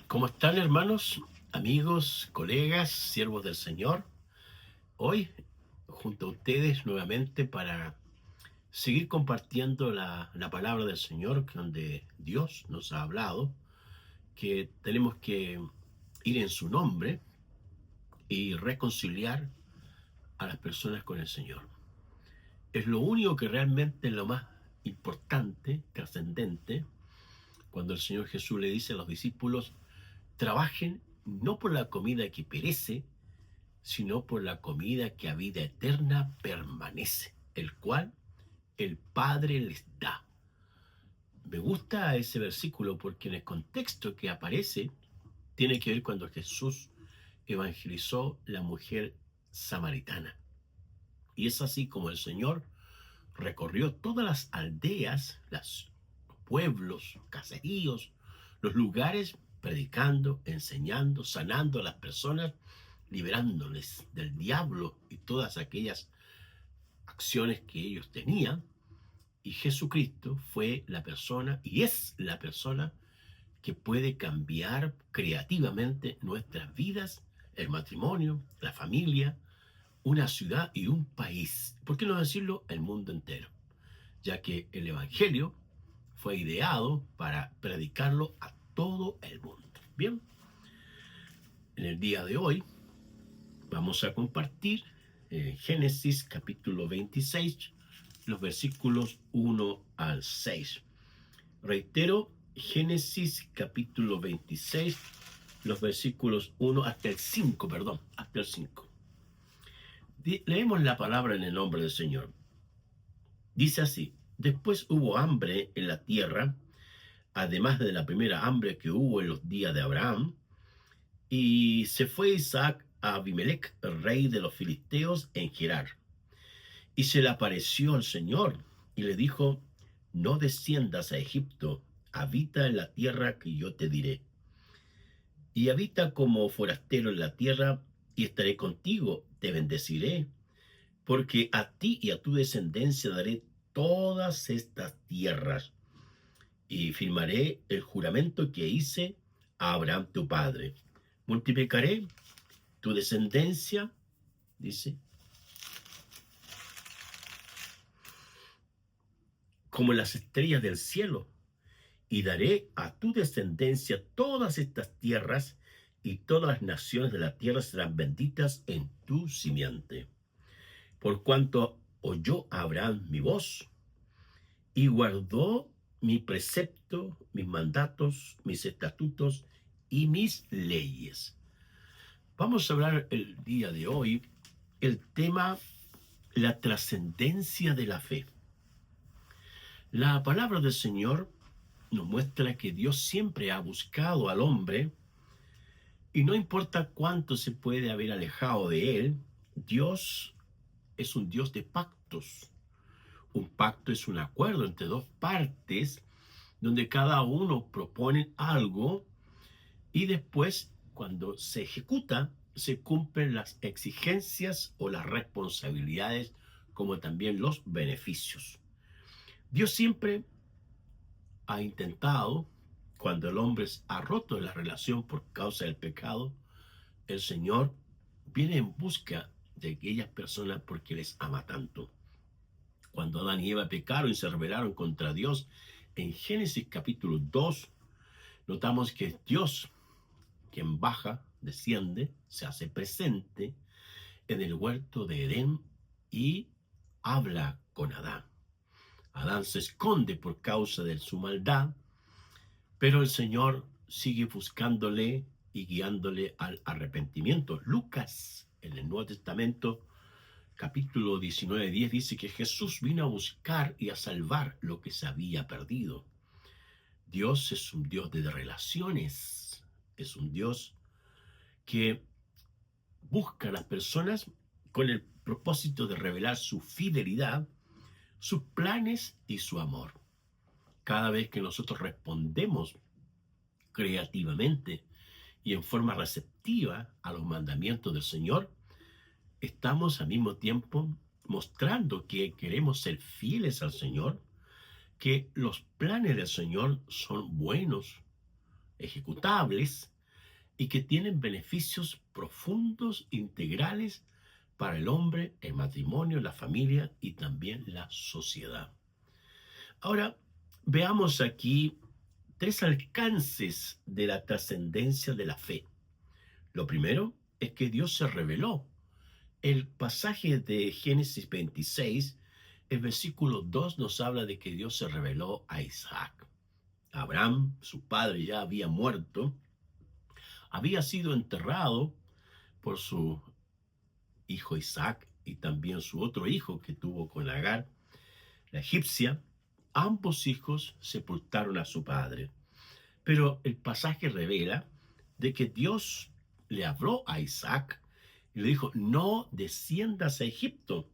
¿Cómo están, hermanos, amigos, colegas, siervos del Señor? Hoy, junto a ustedes nuevamente para seguir compartiendo la palabra del Señor, donde Dios nos ha hablado, que tenemos que ir en su nombre y reconciliar a las personas con el Señor. Es lo único que realmente es lo más importante, trascendente, cuando el Señor Jesús le dice a los discípulos: trabajen no por la comida que perece, sino por la comida que a vida eterna permanece, el cual el Padre les da. Me gusta ese versículo porque en el contexto que aparece tiene que ver cuando Jesús evangelizó la mujer samaritana. Y es así como el Señor recorrió todas las aldeas, los pueblos, caseríos, los lugares, predicando, enseñando, sanando a las personas, liberándoles del diablo y todas aquellas acciones que ellos tenían. Y Jesucristo fue la persona y es la persona que puede cambiar creativamente nuestras vidas, el matrimonio, la familia, una ciudad y un país. ¿Por qué no decirlo? El mundo entero, ya que el Evangelio fue ideado para predicarlo a todo el mundo. Bien, en el día de hoy vamos a compartir Génesis capítulo 26, los versículos 1 al 6. Reitero, Génesis capítulo 26, los versículos 1 hasta el 5, perdón, hasta el 5. Leemos la palabra en el nombre del Señor. Dice así: después hubo hambre en la tierra, además de la primera hambre que hubo en los días de Abraham, y se fue Isaac a Abimelech, rey de los filisteos, en Gerar. Y se le apareció el Señor y le dijo: no desciendas a Egipto, habita en la tierra que yo te diré. Y habita como forastero en la tierra, y estaré contigo, te bendeciré, porque a ti y a tu descendencia daré todas estas tierras, y firmaré el juramento que hice a Abraham tu padre. Multiplicaré tu descendencia, dice, como las estrellas del cielo, y daré a tu descendencia todas estas tierras, y todas las naciones de la tierra serán benditas en tu simiente. Por cuanto oyó Abraham mi voz, y guardó mi precepto, mis mandatos, mis estatutos y mis leyes. Vamos a hablar el día de hoy el tema: la trascendencia de la fe. La palabra del Señor nos muestra que Dios siempre ha buscado al hombre, y no importa cuánto se puede haber alejado de él, Dios es un Dios de pactos. Un pacto es un acuerdo entre dos partes donde cada uno propone algo y después, cuando se ejecuta, se cumplen las exigencias o las responsabilidades, como también los beneficios. Dios siempre ha intentado, cuando el hombre ha roto la relación por causa del pecado, el Señor viene en busca de aquellas personas porque les ama tanto. Cuando Adán y Eva pecaron y se rebelaron contra Dios, en Génesis capítulo 2, notamos que es Dios quien baja, desciende, se hace presente en el huerto de Edén y habla con Adán. Adán se esconde por causa de su maldad, pero el Señor sigue buscándole y guiándole al arrepentimiento. Lucas, en el Nuevo Testamento, capítulo 19:10, dice que Jesús vino a buscar y a salvar lo que se había perdido. Dios es un Dios de relaciones, es un Dios que busca a las personas con el propósito de revelar su fidelidad, sus planes y su amor. Cada vez que nosotros respondemos creativamente y en forma receptiva a los mandamientos del Señor, estamos al mismo tiempo mostrando que queremos ser fieles al Señor, que los planes del Señor son buenos, ejecutables, y que tienen beneficios profundos, integrales para el hombre, el matrimonio, la familia y también la sociedad. Ahora, veamos aquí tres alcances de la trascendencia de la fe. Lo primero es que Dios se reveló. El pasaje de Génesis 26, el versículo 2 nos habla de que Dios se reveló a Isaac. Abraham, su padre, ya había muerto, había sido enterrado por su hijo Isaac y también su otro hijo que tuvo con Agar, la egipcia. Ambos hijos sepultaron a su padre. Pero el pasaje revela de que Dios le habló a Isaac y le dijo: no desciendas a Egipto,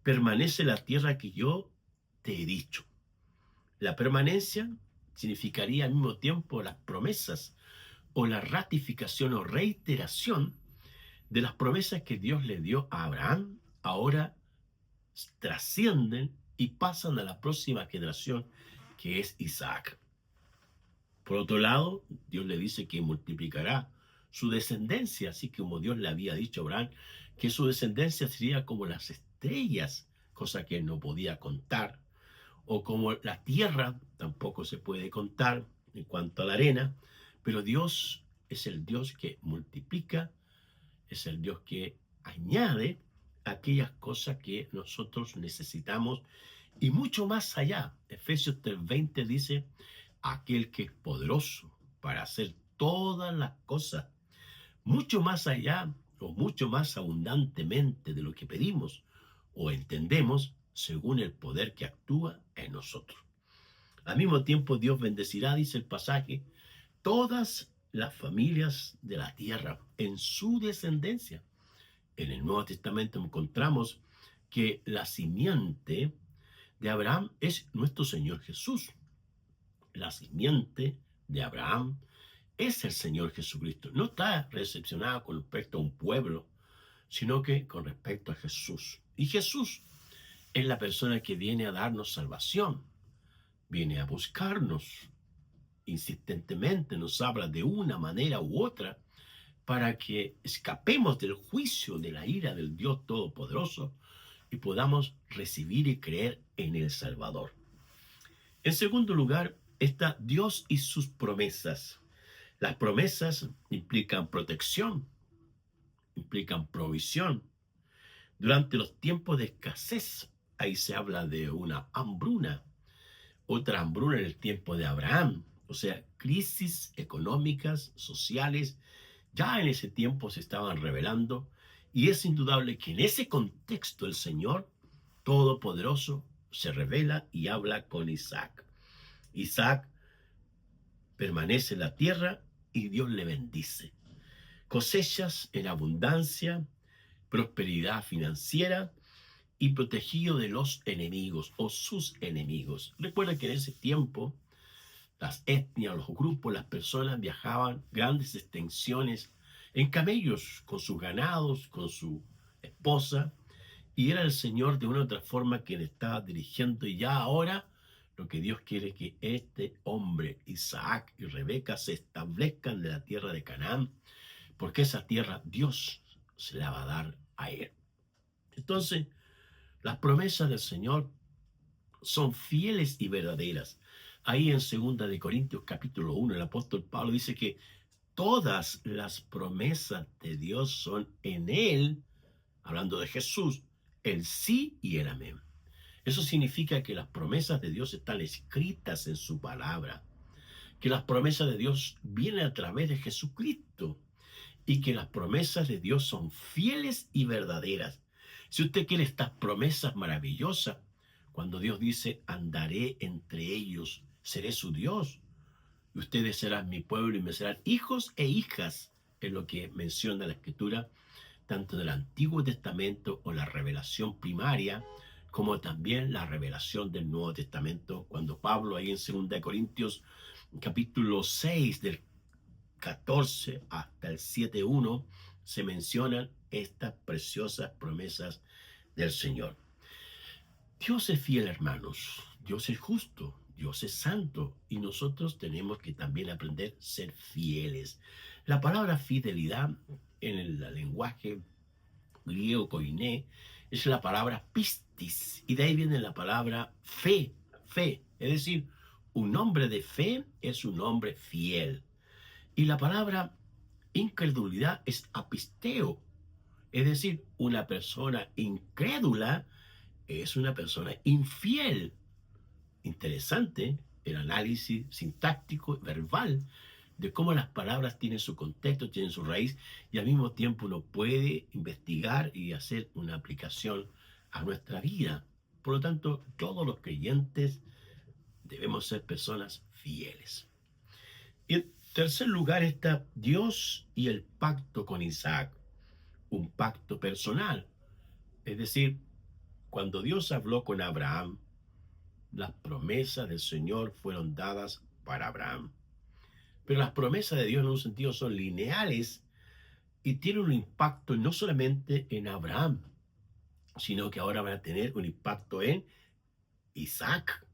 permanece en la tierra que yo te he dicho. La permanencia significaría al mismo tiempo las promesas o la ratificación o reiteración de las promesas que Dios le dio a Abraham. Ahora trascienden y pasan a la próxima generación, que es Isaac. Por otro lado, Dios le dice que multiplicará su descendencia, así como Dios le había dicho a Abraham que su descendencia sería como las estrellas, cosa que él no podía contar, o como la tierra, tampoco se puede contar en cuanto a la arena, pero Dios es el Dios que multiplica, es el Dios que añade aquellas cosas que nosotros necesitamos y mucho más allá. Efesios 3:20 dice: aquel que es poderoso para hacer todas las cosas, mucho más allá o mucho más abundantemente de lo que pedimos o entendemos, según el poder que actúa en nosotros. Al mismo tiempo, Dios bendecirá, dice el pasaje, todas las familias de la tierra en su descendencia. En el Nuevo Testamento encontramos que la simiente de Abraham es nuestro Señor Jesús. La simiente de Abraham es el Señor Jesucristo. No está recepcionada con respecto a un pueblo, sino que con respecto a Jesús. Y Jesús es la persona que viene a darnos salvación, viene a buscarnos insistentemente, nos habla de una manera u otra para que escapemos del juicio, de la ira del Dios Todopoderoso y podamos recibir y creer en el Salvador. En segundo lugar, está Dios y sus promesas. Las promesas implican protección, implican provisión. Durante los tiempos de escasez, ahí se habla de una hambruna, otra hambruna en el tiempo de Abraham, o sea, crisis económicas, sociales, ya en ese tiempo se estaban revelando, y es indudable que en ese contexto el Señor Todopoderoso se revela y habla con Isaac. Isaac permanece en la tierra y Dios le bendice. Cosechas en abundancia, prosperidad financiera y protegido de los enemigos o sus enemigos. Recuerda que en ese tiempo las etnias, los grupos, las personas viajaban grandes extensiones en camellos con sus ganados, con su esposa, y era el Señor de una u otra forma quien estaba dirigiendo. Y ya ahora lo que Dios quiere es que este hombre, Isaac y Rebeca, se establezcan en la tierra de Canaán, porque esa tierra Dios se la va a dar a él. Entonces, las promesas del Señor son fieles y verdaderas. Ahí en 2 de Corintios capítulo 1, el apóstol Pablo dice que todas las promesas de Dios son en él, hablando de Jesús, el sí y el amén. Eso significa que las promesas de Dios están escritas en su palabra, que las promesas de Dios vienen a través de Jesucristo y que las promesas de Dios son fieles y verdaderas. Si usted quiere estas promesas maravillosas, cuando Dios dice: andaré entre ellos, seré su Dios, y ustedes serán mi pueblo y me serán hijos e hijas, es lo que menciona la Escritura, tanto del Antiguo Testamento o la revelación primaria, como también la revelación del Nuevo Testamento, cuando Pablo ahí en 2 Corintios capítulo 6 del 14 hasta el 7:1 se mencionan estas preciosas promesas del Señor. Dios es fiel, hermanos. Dios es justo. Dios es santo y nosotros tenemos que también aprender a ser fieles. La palabra fidelidad en el lenguaje griego koiné es la palabra pistis y de ahí viene la palabra fe, fe. Es decir, un hombre de fe es un hombre fiel. Y la palabra incredulidad es apisteo. Es decir, una persona incrédula es una persona infiel. Interesante el análisis sintáctico, verbal, de cómo las palabras tienen su contexto, tienen su raíz, y al mismo tiempo uno puede investigar y hacer una aplicación a nuestra vida. Por lo tanto, todos los creyentes debemos ser personas fieles. Y en tercer lugar está Dios y el pacto con Isaac, un pacto personal. Es decir, cuando Dios habló con Abraham, las promesas del Señor fueron dadas para Abraham. Pero las promesas de Dios en un sentido son lineales y tienen un impacto no solamente en Abraham, sino que ahora van a tener un impacto en Isaac.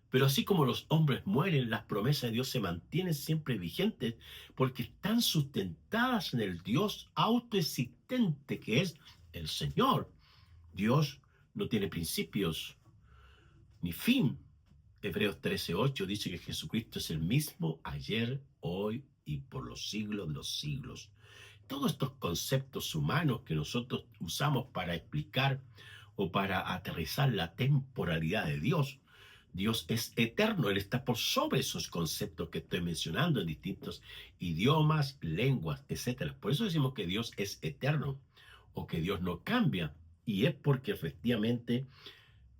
Pero así como los hombres mueren, las promesas de Dios se mantienen siempre vigentes porque están sustentadas en el Dios autoexistente que es el Señor. Dios no tiene principios ni fin. Hebreos 13:8 dice que Jesucristo es el mismo ayer, hoy y por los siglos de los siglos. Todos estos conceptos humanos que nosotros usamos para explicar o para aterrizar la temporalidad de Dios, Dios es eterno, Él está por sobre esos conceptos que estoy mencionando en distintos idiomas, lenguas, etc. Por eso decimos que Dios es eterno o que Dios no cambia. Y es porque efectivamente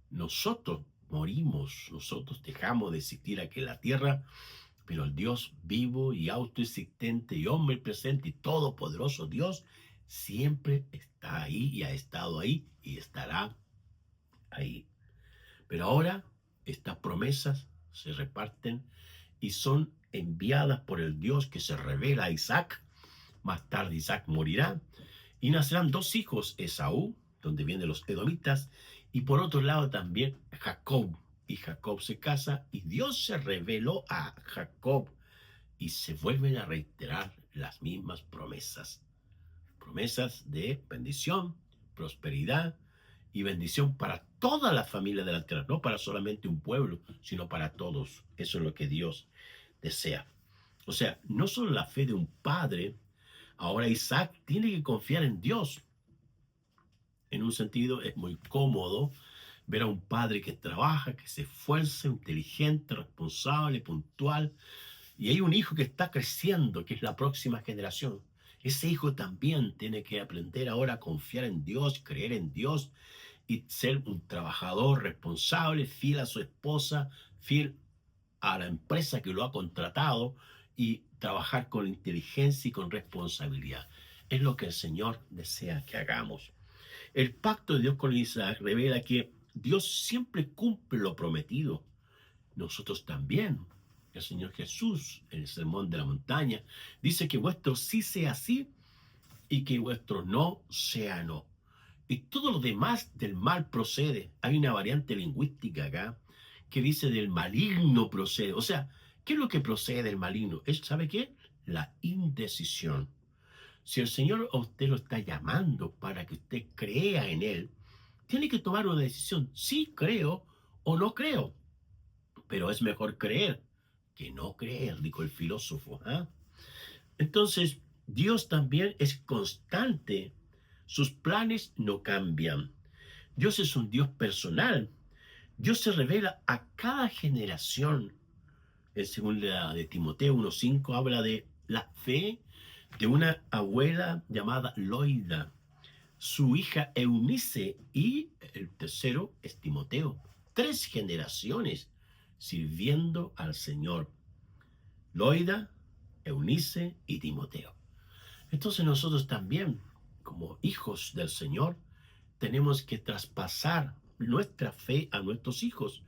nosotros morimos, nosotros dejamos de existir aquí en la tierra, pero el Dios vivo y autoexistente y omnipresente y todopoderoso Dios siempre está ahí y ha estado ahí y estará ahí. Pero ahora estas promesas se reparten y son enviadas por el Dios que se revela a Isaac. Más tarde Isaac morirá y nacerán dos hijos, Esaú, donde vienen los edomitas, y por otro lado también Jacob. Y Jacob se casa y Dios se reveló a Jacob y se vuelven a reiterar las mismas promesas. Promesas de bendición, prosperidad y bendición para toda la familia de la tierra, no para solamente un pueblo, sino para todos. Eso es lo que Dios desea. O sea, no solo la fe de un padre, ahora Isaac tiene que confiar en Dios. En un sentido, es muy cómodo ver a un padre que trabaja, que se esfuerza, inteligente, responsable, puntual, y hay un hijo que está creciendo, que es la próxima generación. Ese hijo también tiene que aprender ahora a confiar en Dios, creer en Dios y ser un trabajador responsable, fiel a su esposa, fiel a la empresa que lo ha contratado y trabajar con inteligencia y con responsabilidad. Es lo que el Señor desea que hagamos. El pacto de Dios con Isaac revela que Dios siempre cumple lo prometido. Nosotros también. El Señor Jesús, en el Sermón de la Montaña, dice que vuestro sí sea sí y que vuestro no sea no. Y todo lo demás del mal procede. Hay una variante lingüística acá que dice del maligno procede. O sea, ¿qué es lo que procede del maligno? ¿Sabe qué? La indecisión. Si el Señor a usted lo está llamando para que usted crea en Él, tiene que tomar una decisión. Sí creo o no creo. Pero es mejor creer que no creer, dijo el filósofo. ¿Ah? Entonces, Dios también es constante. Sus planes no cambian. Dios es un Dios personal. Dios se revela a cada generación. En segunda de Timoteo 1:5 habla de la fe de una abuela llamada Loida, su hija Eunice y el tercero es Timoteo. 3 generaciones sirviendo al Señor. Loida, Eunice y Timoteo. Entonces nosotros también, como hijos del Señor, tenemos que traspasar nuestra fe a nuestros hijos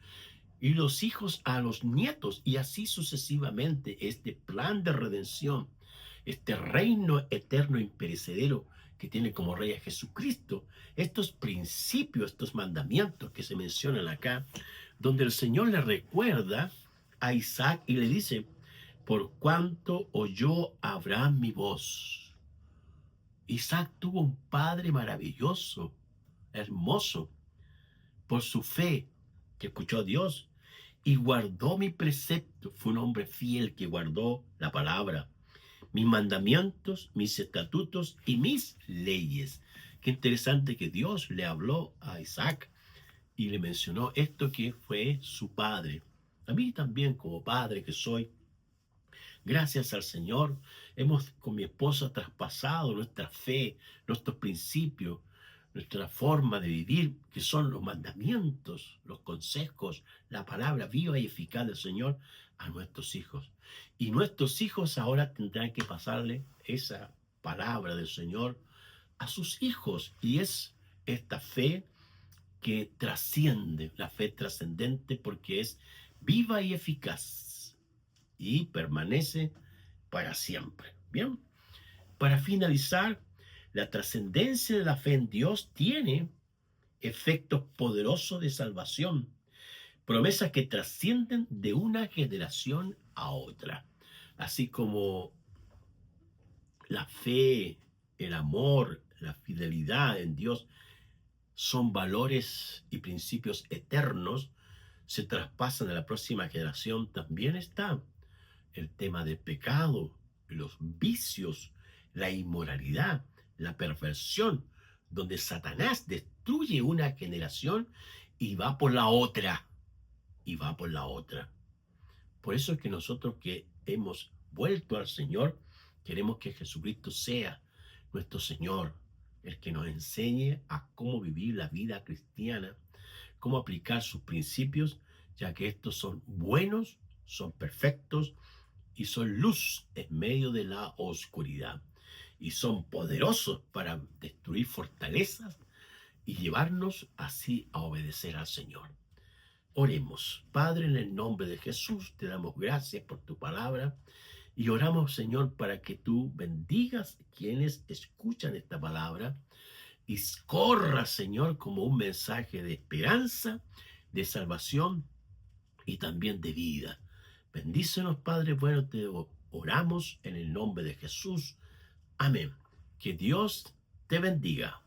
y los hijos a los nietos y así sucesivamente. Este plan de redención, este reino eterno imperecedero que tiene como rey a Jesucristo, estos principios, estos mandamientos que se mencionan acá, donde el Señor le recuerda a Isaac y le dice: por cuanto oyó Abraham mi voz. Isaac tuvo un padre maravilloso, hermoso, por su fe, que escuchó a Dios y guardó mi precepto. Fue un hombre fiel que guardó la palabra, mis mandamientos, mis estatutos y mis leyes. Qué interesante que Dios le habló a Isaac y le mencionó esto, que fue su padre. A mí también, como padre que soy, gracias al Señor, hemos con mi esposa traspasado nuestra fe, nuestros principios, nuestra forma de vivir, que son los mandamientos, los consejos, la palabra viva y eficaz del Señor, a nuestros hijos. Y nuestros hijos ahora tendrán que pasarle esa palabra del Señor a sus hijos. Y es esta fe que trasciende, la fe trascendente, porque es viva y eficaz y permanece para siempre. Bien, para finalizar, la trascendencia de la fe en Dios tiene efectos poderosos de salvación, promesas que trascienden de una generación a otra. Así como la fe, el amor, la fidelidad en Dios son valores y principios eternos, se traspasan a la próxima generación. También está el tema del pecado, los vicios, la inmoralidad, la perversión, donde Satanás destruye una generación y va por la otra, y va por la otra. Por eso es que nosotros que hemos vuelto al Señor, queremos que Jesucristo sea nuestro Señor, el que nos enseñe a cómo vivir la vida cristiana, cómo aplicar sus principios, ya que estos son buenos, son perfectos y son luz en medio de la oscuridad. Y son poderosos para destruir fortalezas y llevarnos así a obedecer al Señor. Oremos. Padre, en el nombre de Jesús, te damos gracias por tu palabra y oramos, Señor, para que tú bendigas a quienes escuchan esta palabra y corra, Señor, como un mensaje de esperanza, de salvación y también de vida. Bendícenos, Padre bueno, te oramos en el nombre de Jesús. Amén. Que Dios te bendiga.